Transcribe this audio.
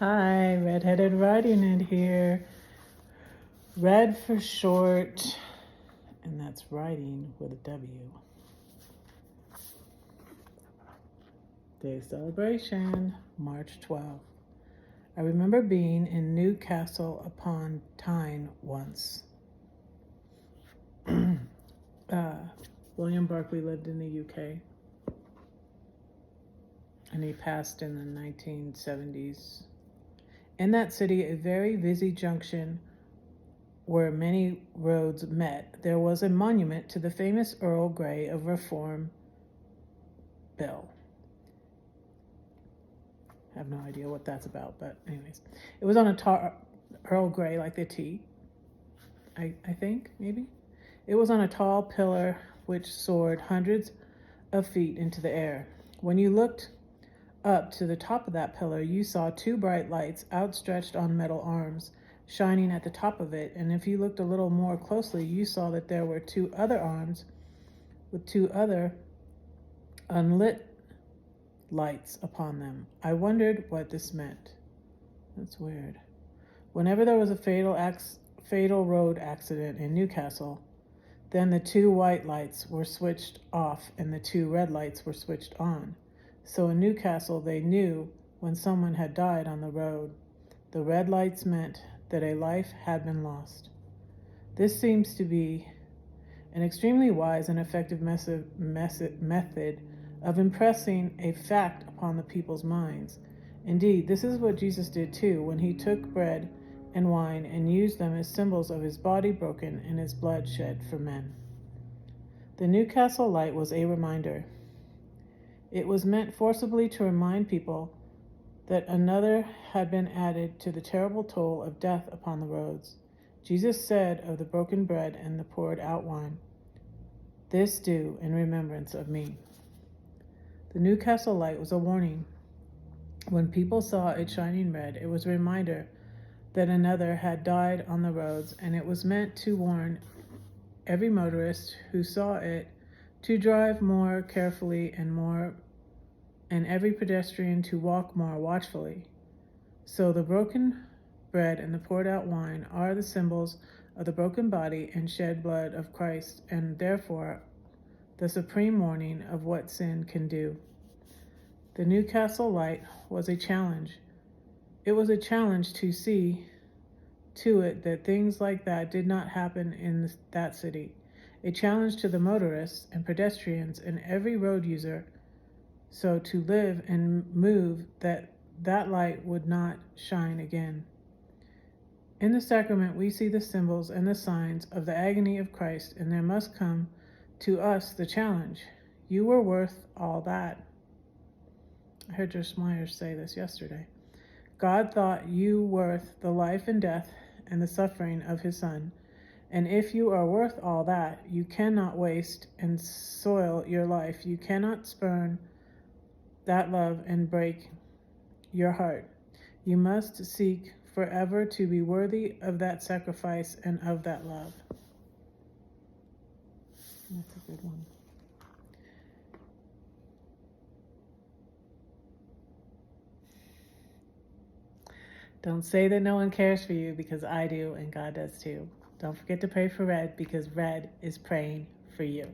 Hi, Redheaded Riding It here. Red for short, and that's writing with a W. Day celebration, March 12th. I remember being in Newcastle upon Tyne once. William Barclay lived in the UK, and he passed in the 1970s. In that city, a very busy junction where many roads met, there was a monument to the famous Earl Grey of Reform Bill. I have no idea what that's about, but anyways. It was on a Earl Grey, like the tea, I think, maybe. It was on a tall pillar which soared hundreds of feet into the air. When you looked up to the top of that pillar, you saw two bright lights outstretched on metal arms, shining at the top of it, and if you looked a little more closely, you saw that there were two other arms with two other unlit lights upon them. I wondered what this meant. That's weird. Whenever there was a fatal road accident in Newcastle, then the two white lights were switched off and the two red lights were switched on. So in Newcastle, they knew when someone had died on the road. The red lights meant that a life had been lost. This seems to be an extremely wise and effective method of impressing a fact upon the people's minds. Indeed, this is what Jesus did too when he took bread and wine and used them as symbols of his body broken and his blood shed for men. The Newcastle light was a reminder. It was meant forcibly to remind people that another had been added to the terrible toll of death upon the roads. Jesus said of the broken bread and the poured out wine, "This do in remembrance of me." The Newcastle light was a warning. When people saw it shining red, it was a reminder that another had died on the roads, and it was meant to warn every motorist who saw it to drive more carefully and every pedestrian to walk more watchfully. So the broken bread and the poured out wine are the symbols of the broken body and shed blood of Christ, and therefore the supreme warning of what sin can do. The Newcastle light was a challenge. It was a challenge to see to it that things like that did not happen in that city. A challenge to the motorists and pedestrians and every road user, so to live and move that light would not shine again. In the sacrament, we see the symbols and the signs of the agony of Christ, and there must come to us the challenge. You were worth all that. I heard Josh Myers say this yesterday. God thought you worth the life and death and the suffering of his Son. And if you are worth all that, you cannot waste and soil your life. You cannot spurn that love and break your heart. You must seek forever to be worthy of that sacrifice and of that love. That's a good one. Don't say that no one cares for you, because I do and God does too. Don't forget to pray for Red, because Red is praying for you.